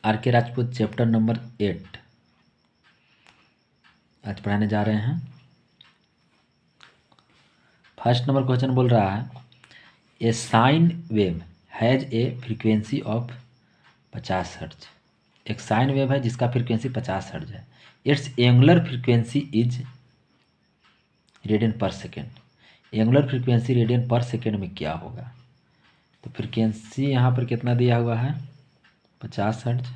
Are के Rajput chapter number 8 आज पढ़ाने जा रहे हैं। फर्स्ट नंबर क्वेश्चन बोल रहा है a sine wave has a frequency of 50 hertz. एक साइन वेव है जिसका फ्रीक्वेंसी 50 हर्ट्ज है। Its angular frequency is radian per second. Angular frequency radian per second में क्या होगा? तो फ्रीक्वेंसी यहाँ पर कितना दिया हुआ है? 50 हर्ट्ज।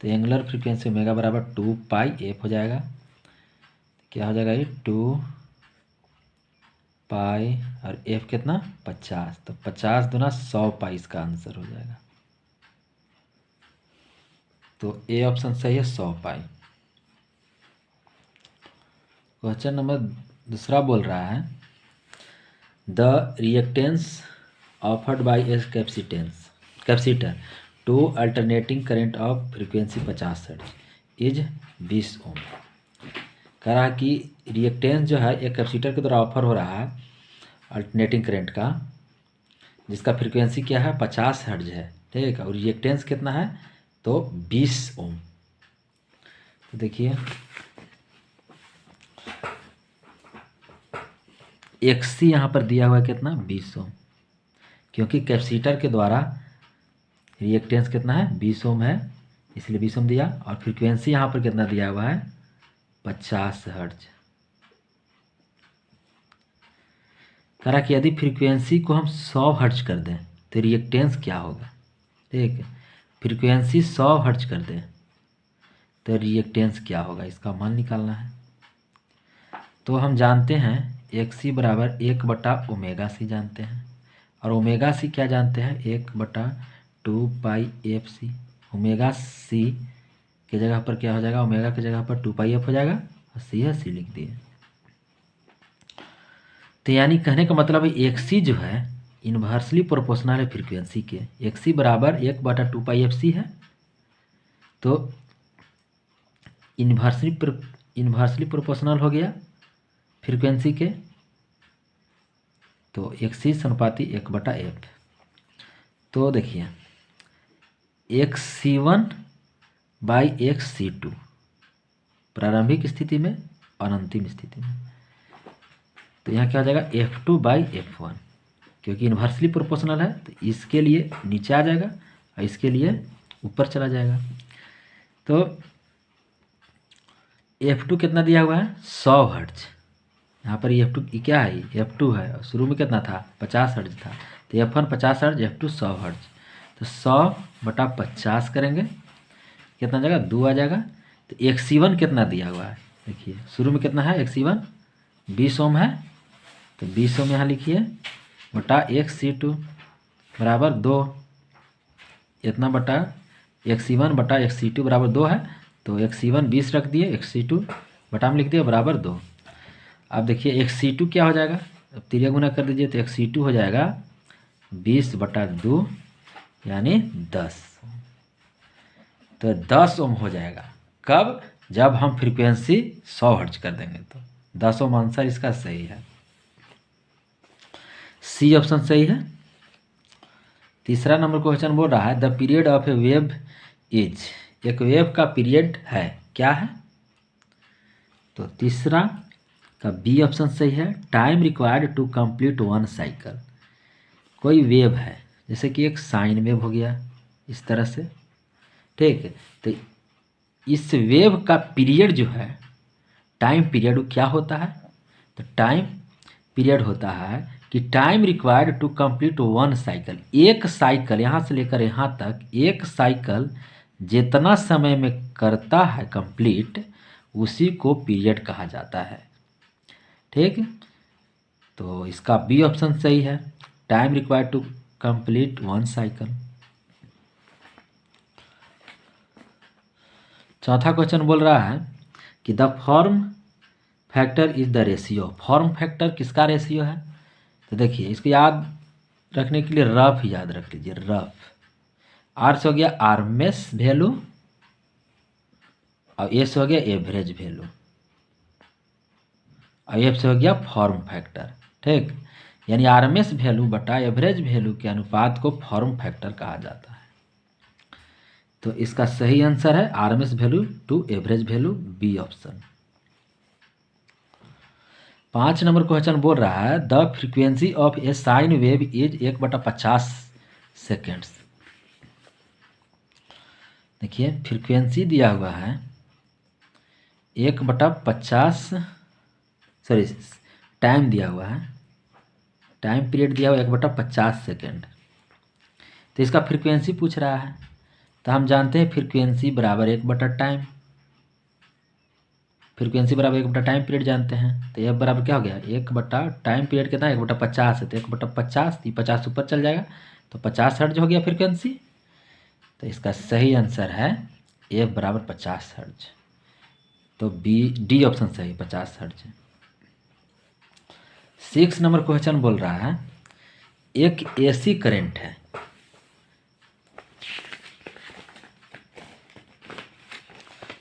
तो एंगुलर फ्रीक्वेंसी ओमेगा बराबर 2 पाई एफ हो जाएगा। क्या हो जाएगा ये? 2 पाई और एफ कितना? 50। तो 50 दूना 100 पाई इसका आंसर हो जाएगा। तो ए ऑप्शन सही है, 100 पाई। क्वेश्चन नंबर दूसरा बोल रहा है the reactance offered by a capacitor to alternating current of frequency 50 hertz is 20 ohm. कह रहा है कि रिएक्टेंस जो है एक कैपेसिटर के द्वारा ऑफर हो रहा है अल्टरनेटिंग करंट का, जिसका फ्रीक्वेंसी क्या है? 50 हर्ट्ज है, ठीक है। और रिएक्टेंस कितना है? तो 20 ओम। तो देखिए XC यहाँ पर दिया हुआ है कितना? 20 ओम, क्योंकि कैपेसिटर के द्वारा रिएक्टेंस कितना है? 20 ओम है, इसलिए 20 ओम दिया। और फ्रीक्वेंसी यहाँ पर कितना दिया हुआ है? 50 हर्ट्ज। कह रहा कि यदि फ्रीक्वेंसी को हम 100 हर्ट्ज कर दें तो रिएक्टेंस क्या होगा? ठीक है, फ्रीक्वेंसी 100 हर्ट्ज कर दें तो रिएक्टेंस क्या होगा, इसका मान निकालना है। तो हम जानते हैं XC बराबर 1/ओमेगा C जानते हैं, और ओमेगा C क्या जानते हैं? 1/2 पाई FC। ओमेगा C के जगह पर क्या हो जाएगा? ओमेगा की जगह पर 2 पाई F हो जाएगा, और C लिख दिए। तो यानी कहने का मतलब है XC जो है इन्वर्सली प्रोपोर्शनल है फ्रीक्वेंसी के। XC बराबर 1/2 पाई FC है, तो इन्वर्सली प्रोपोर्शनल हो गया फ्रीक्वेंसी के। तो XC समानुपाती 1/F। तो देखिए XC1 बाई XC2 प्रारंभिक स्थिति में और अंतिम स्थिति में। तो यहाँ क्या हो जाएगा? F2 बाई F1, क्योंकि इन्वर्सली प्रोपोर्शनल है तो इसके लिए नीचे आ जाएगा और इसके लिए ऊपर चला जाएगा। तो F2 कितना दिया हुआ है? 100 हर्ट्ज। यहाँ पर F2 क्या है? F2 है, और शुरू में कितना था? 50 हर्ट्ज था। तो F1 50 हर्ट्ज, F2 100 हर्ट्ज। तो 100/50 करेंगे, कितना आ जाएगा? 2 आ जाएगा। तो XC1 कितना दिया हुआ है? देखिए शुरू में कितना है? XC1 20 ओम है, तो 20 ओम यहाँ लिखिए, बटा XC2 बराबर 2। इतना बटा XC1 बटा XC2 बराबर 2 है, तो XC1 20 रख दिए, XC2 बटा में लिख दिया बराबर 2। अब देखिए XC2 क्या हो जाएगा? अब तिरिया गुना कर दीजिए, तो XC2 हो जाएगा 20/2 यानी 10। तो 10 ओम हो जाएगा। कब? जब हम फ्रीक्वेंसी 100 हर्ट्ज कर देंगे। तो 10 ओम आंसर इसका सही है, C ऑप्शन सही है। तीसरा नंबर क्वेश्चन बोल रहा है the period of A wave is. एक वेव का पीरियड है, क्या है? तो तीसरा का B ऑप्शन सही है। Time required to complete 1 cycle. कोई वेव है, जैसे कि एक साइन वेव हो गया इस तरह से, ठीक है। तो इस वेव का पीरियड जो है, टाइम पीरियड, वो क्या होता है? तो टाइम पीरियड होता है कि time required to complete 1 cycle. एक साइकिल यहाँ से लेकर यहाँ तक, एक साइकिल जितना समय में करता है कंप्लीट, उसी को पीरियड कहा जाता है, ठीक। तो इसका B ऑप्शन सही है, time required to complete 1 cycle. चौथा क्वेश्चन बोल रहा है कि the form factor is the ratio. Form factor किसका रेशियो है? तो देखिए इसको याद रखने के लिए रफ याद रख लीजिए, रफ। R से हो गया आरएमएस वैल्यू, और A से हो गया एवरेज वैल्यू, और F से हो गया फॉर्म फैक्टर, ठीक। यानी आरएमएस वैल्यू बटा एवरेज वैल्यू के अनुपात को फॉर्म फैक्टर कहा जाता है। तो इसका सही आंसर है RMS value to average value, B option. 5 नंबर क्वेश्चन बोल रहा है the frequency of a sine wave is 1/50 seconds. देखिए फ्रीक्वेंसी दिया हुआ है 1/50, सॉरी टाइम दिया हुआ है, टाइम पीरियड दिया हुआ है 1/50 सेकेंड। तो इसका फ्रीक्वेंसी पूछ रहा है, तो हम जानते हैं फ्रीक्वेंसी बराबर 1/टाइम, फ्रीक्वेंसी बराबर 1/टाइम पीरियड जानते हैं। तो यह बराबर क्या हो गया 1/टाइम पीरियड कितना है 1/50 है, तो 1/50, 50 ऊपर चल जाएगा तो 50 हर्ट्ज हो गया फ्रीक्वेंसी। तो इसका सही आंसर है ए बराबर 50 हर्ट्ज, तो बी डी ऑप्शन सही 50 हर्ट्ज। 6 नंबर क्वेश्चन बोल रहा है एक एसी करंट है,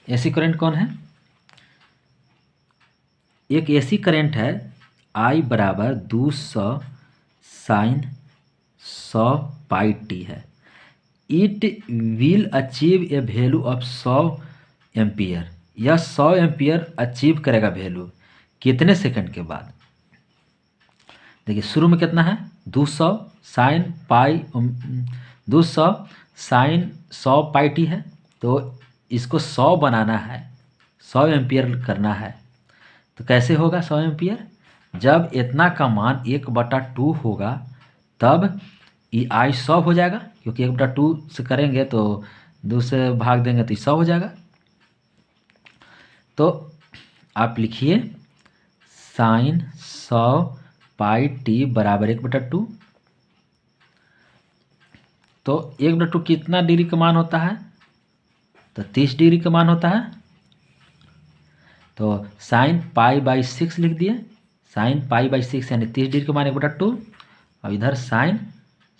एसी करंट कौन है, एक एसी करंट है I बराबर 200 साइन 100 पाई टी है। It will achieve a value of 100 ampere, यह 100 एम्पियर अचीव करेगा वैल्यू कितने सेकंड के बाद। देखिए शुरू में कितना है 200 sine pi 200 sign 100 pi T है, तो इसको 100 बनाना है, 100 एम्पियर करना है। तो कैसे होगा 100 एम्पियर, जब इतना का मान 1/2 होगा तब ई आई 100 हो जाएगा, क्योंकि 1/2 से करेंगे तो 2 से भाग देंगे तो 100 हो जाएगा। तो आप लिखिए साइन 100 पाई टी बराबर 1/2। तो 1/2 कितना डिग्री का मान होता है, तो 30 डिग्री का मान होता है। तो साइन पाई बाई 6 लिख दिए, साइन पाई बाई 6 यानी 30 डिग्री का मान 1/2, और इधर साइन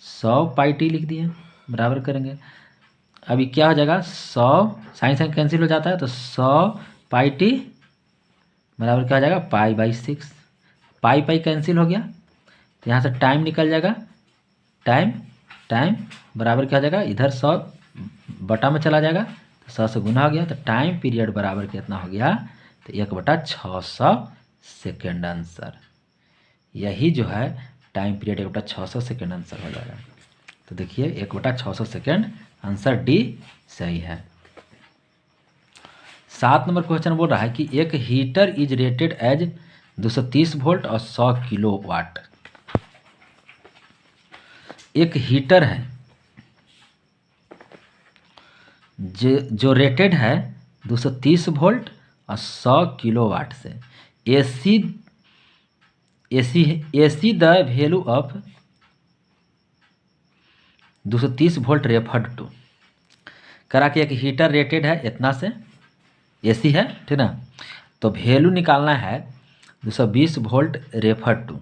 100 पाई टी लिख दिए, बराबर करेंगे। अभी क्या हो जाएगा 100 साइन साइन कैंसिल हो जाता है, तो 100 पाई टी बराबर क्या हो जाएगा pi by 6, pi pi cancel हो गया, तो यहाँ से टाइम निकल जाएगा, टाइम टाइम बराबर क्या हो जाएगा इधर 100 बटा में चला जाएगा, तो 100 से गुना हो गया, तो टाइम पीरियड बराबर कितना हो गया तो 1/600 सेकेंड आंसर। यही जो है टाइम पीरियड 1/600 सेकेंड आंसर हो जाएगा। तो देखिए 1/600 सेकेंड आंसर डी सही है। 7 नंबर क्वेश्चन बोल रहा है कि एक heater is rated as 230 volt और 100 किलोवाट। एक हीटर है जो रेटेड है 230 वोल्ट और 100 किलोवाट से। AC the value of 230 volt referred to. करा कि एक हीटर रेटेड है इतना से, एसी है ठीक ना, तो वैल्यू निकालना है 220 वोल्ट रेफर टू।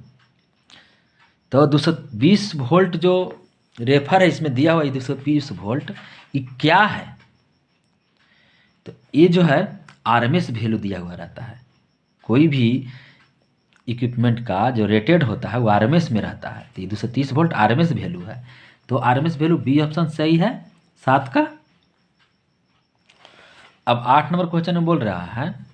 तो 220 वोल्ट जो रेफर है इसमें दिया हुआ है 220 वोल्ट, ये क्या है, तो ये जो है आरएमएस वैल्यू दिया हुआ रहता है। कोई भी इक्विपमेंट का जो रेटेड होता है वो आरएमएस में रहता है, तो ये 230 वोल्ट आरएमएस वैल्यू है, तो आरएमएस वैल्यू बी ऑप्शन सही है 7 का। अब 8 नंबर क्वेश्चन में बोल रहा है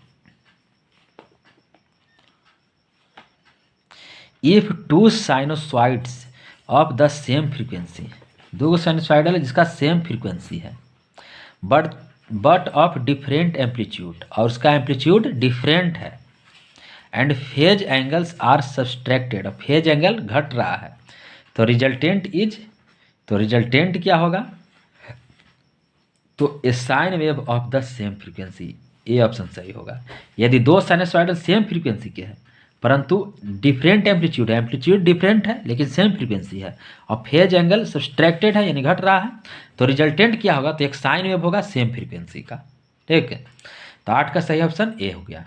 if two sinusoids of the same frequency, दो साइनोसॉइडल है जिसका सेम फ्रीक्वेंसी है बट ऑफ डिफरेंट एम्पलीट्यूड, और उसका एम्पलीट्यूड डिफरेंट है, and phase angles are subtracted, और फेज एंगल घट रहा है, तो रिजल्टेंट क्या होगा, तो a sine wave of the same frequency, a option सही होगा। यदि दो साइनोसॉइडल सेम फ्रीक्वेंसी के हैं परंतु डिफरेंट एम्पलीट्यूड है, एम्पलीट्यूड डिफरेंट है लेकिन सेम फ्रीक्वेंसी है, और फेज एंगल सब्सट्रैक्टेड है यानी घट रहा है, तो रिजल्टेंट क्या होगा, तो एक साइन वेव होगा सेम फ्रीक्वेंसी का। ठीक है, तो 8 का सही ऑप्शन ए हो गया।